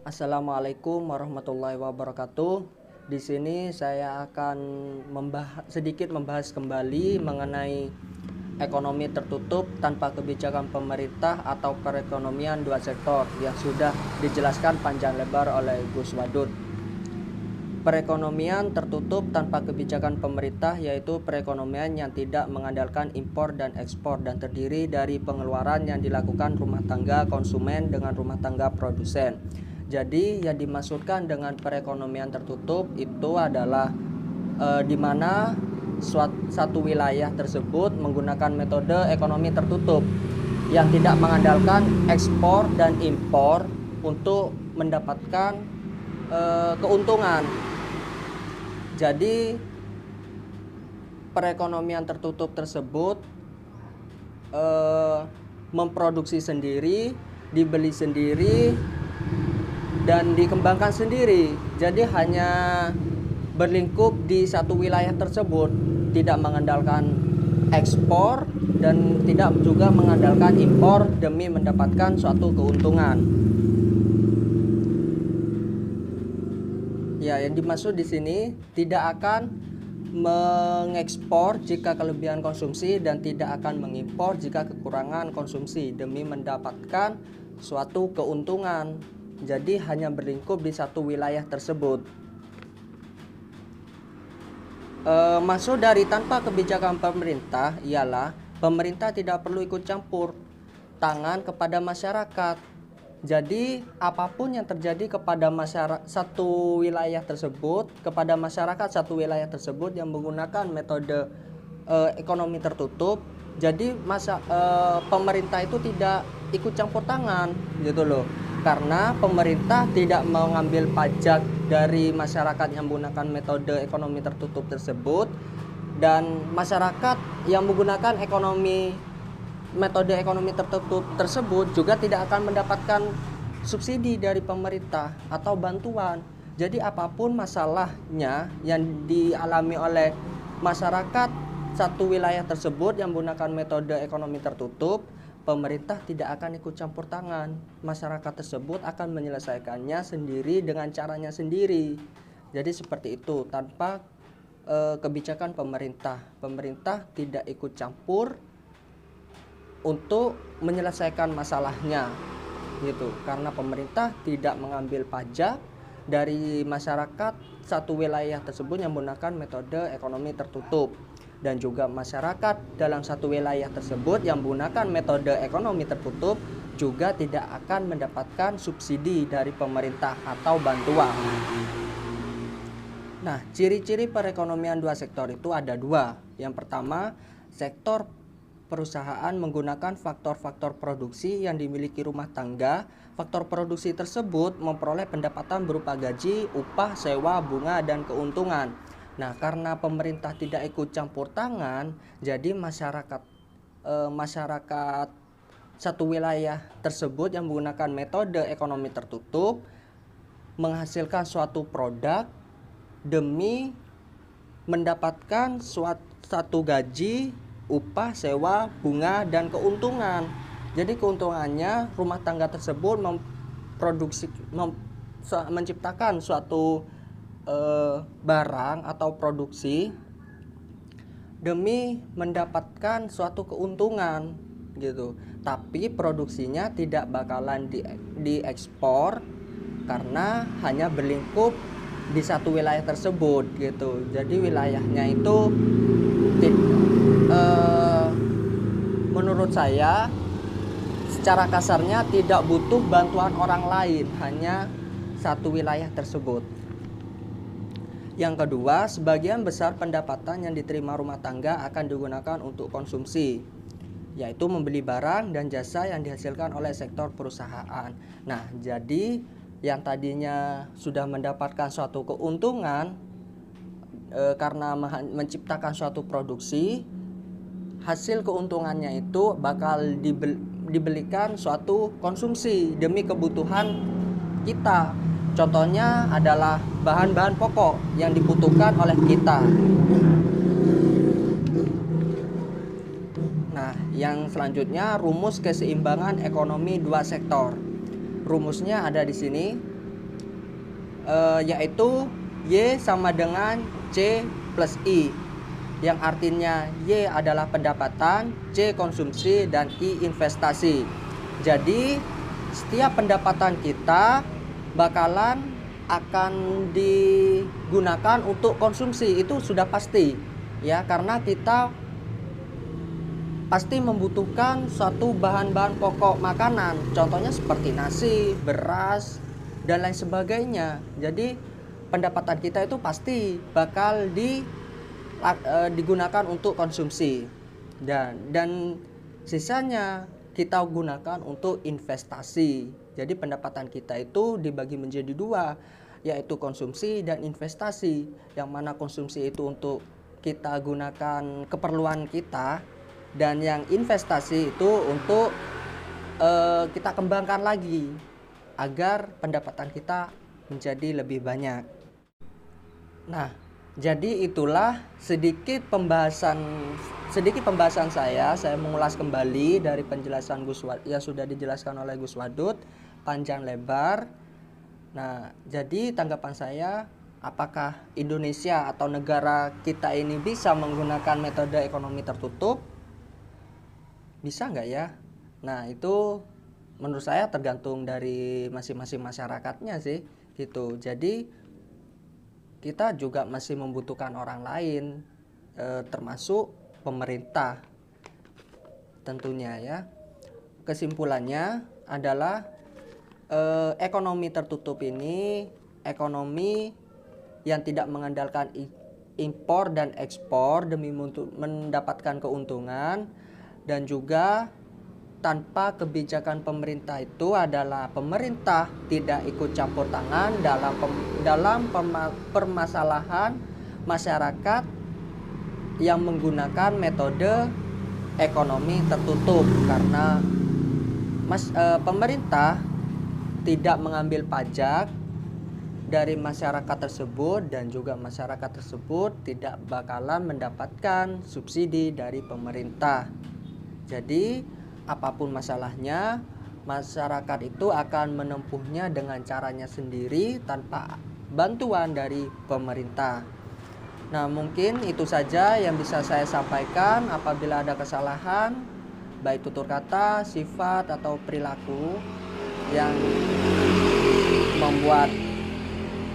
Assalamualaikum warahmatullahi wabarakatuh. Di sini saya akan sedikit membahas kembali mengenai ekonomi tertutup tanpa kebijakan pemerintah atau perekonomian dua sektor yang sudah dijelaskan panjang lebar oleh Gus Wadud. Perekonomian tertutup tanpa kebijakan pemerintah yaitu perekonomian yang tidak mengandalkan impor dan ekspor dan terdiri dari pengeluaran yang dilakukan rumah tangga konsumen dengan rumah tangga produsen. Jadi yang dimaksudkan dengan perekonomian tertutup itu adalah di mana satu wilayah tersebut menggunakan metode ekonomi tertutup yang tidak mengandalkan ekspor dan impor untuk mendapatkan keuntungan. Jadi perekonomian tertutup tersebut memproduksi sendiri, dibeli sendiri, dan dikembangkan sendiri. Jadi hanya berlingkup di satu wilayah tersebut, tidak mengandalkan ekspor dan tidak juga mengandalkan impor demi mendapatkan suatu keuntungan. Ya, yang dimaksud di sini tidak akan mengekspor jika kelebihan konsumsi dan tidak akan mengimpor jika kekurangan konsumsi demi mendapatkan suatu keuntungan. Jadi hanya berlingkup di satu wilayah tersebut. Maksud dari tanpa kebijakan pemerintah ialah pemerintah tidak perlu ikut campur tangan kepada masyarakat. Jadi apapun yang terjadi kepada masyarakat satu wilayah tersebut, kepada masyarakat satu wilayah tersebut yang menggunakan metode ekonomi tertutup, jadi pemerintah itu tidak ikut campur tangan gitu loh. Karena pemerintah tidak mengambil pajak dari masyarakat yang menggunakan metode ekonomi tertutup tersebut, dan masyarakat yang menggunakan metode ekonomi tertutup tersebut juga tidak akan mendapatkan subsidi dari pemerintah atau bantuan. Jadi apapun masalahnya yang dialami oleh masyarakat satu wilayah tersebut yang menggunakan metode ekonomi tertutup, pemerintah tidak akan ikut campur tangan. Masyarakat tersebut akan menyelesaikannya sendiri dengan caranya sendiri. Jadi seperti itu, tanpa kebijakan pemerintah. Pemerintah tidak ikut campur untuk menyelesaikan masalahnya gitu, karena pemerintah tidak mengambil pajak dari masyarakat satu wilayah tersebut yang menggunakan metode ekonomi tertutup, dan juga masyarakat dalam satu wilayah tersebut yang menggunakan metode ekonomi tertutup juga tidak akan mendapatkan subsidi dari pemerintah atau bantuan. Nah, ciri-ciri perekonomian dua sektor itu ada dua. Yang pertama, sektor perusahaan menggunakan faktor-faktor produksi yang dimiliki rumah tangga. Faktor produksi tersebut memperoleh pendapatan berupa gaji, upah, sewa, bunga, dan keuntungan. Nah, karena pemerintah tidak ikut campur tangan, jadi masyarakat satu wilayah tersebut yang menggunakan metode ekonomi tertutup menghasilkan suatu produk demi mendapatkan suatu gaji, upah, sewa, bunga, dan keuntungan. Jadi keuntungannya rumah tangga tersebut menciptakan suatu barang atau produksi demi mendapatkan suatu keuntungan gitu. Tapi produksinya tidak bakalan diekspor karena hanya berlingkup di satu wilayah tersebut gitu. Jadi wilayahnya itu menurut saya secara kasarnya tidak butuh bantuan orang lain, hanya satu wilayah tersebut. Yang kedua, sebagian besar pendapatan yang diterima rumah tangga akan digunakan untuk konsumsi, yaitu membeli barang dan jasa yang dihasilkan oleh sektor perusahaan. Nah, jadi yang tadinya sudah mendapatkan suatu keuntungan karena menciptakan suatu produksi, hasil keuntungannya itu bakal dibelikan suatu konsumsi demi kebutuhan kita. Contohnya adalah bahan-bahan pokok yang dibutuhkan oleh kita. Nah, yang selanjutnya rumus keseimbangan ekonomi dua sektor. Rumusnya ada di sini. yaitu Y sama dengan C plus I, yang artinya Y adalah pendapatan, C konsumsi, dan I investasi. Jadi setiap pendapatan kita bakalan akan digunakan untuk konsumsi, itu sudah pasti ya, karena kita pasti membutuhkan suatu bahan-bahan pokok makanan, contohnya seperti nasi, beras, dan lain sebagainya. Jadi pendapatan kita itu pasti bakal digunakan untuk konsumsi, dan sisanya kita gunakan untuk investasi. Jadi pendapatan kita itu dibagi menjadi dua, yaitu konsumsi dan investasi. Yang mana konsumsi itu untuk kita gunakan keperluan kita, dan yang investasi itu untuk kita kembangkan lagi agar pendapatan kita menjadi lebih banyak. Nah, jadi itulah sedikit pembahasan saya mengulas kembali dari penjelasan Gus Wadud yang sudah dijelaskan oleh Gus Wadud panjang lebar. Nah, jadi tanggapan saya, apakah Indonesia atau negara kita ini bisa menggunakan metode ekonomi tertutup? Bisa nggak ya? Nah, itu menurut saya tergantung dari masing-masing masyarakatnya sih gitu. Jadi kita juga masih membutuhkan orang lain, termasuk pemerintah tentunya ya. Kesimpulannya adalah ekonomi tertutup ini ekonomi yang tidak mengandalkan impor dan ekspor demi mendapatkan keuntungan, dan juga tanpa kebijakan pemerintah itu adalah pemerintah tidak ikut campur tangan dalam permasalahan masyarakat yang menggunakan metode ekonomi tertutup, karena pemerintah tidak mengambil pajak dari masyarakat tersebut, dan juga masyarakat tersebut tidak bakalan mendapatkan subsidi dari pemerintah. Jadi apapun masalahnya, masyarakat itu akan menempuhnya dengan caranya sendiri tanpa bantuan dari pemerintah. Nah, mungkin itu saja yang bisa saya sampaikan. Apabila ada kesalahan, baik tutur kata, sifat, atau perilaku yang membuat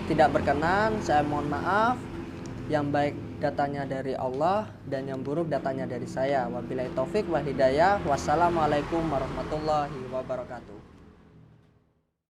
tidak berkenan, saya mohon maaf. Yang baik datanya dari Allah, dan yang buruk datanya dari saya. Wabillahi taufik wal hidayah. Wassalamualaikum warahmatullahi wabarakatuh.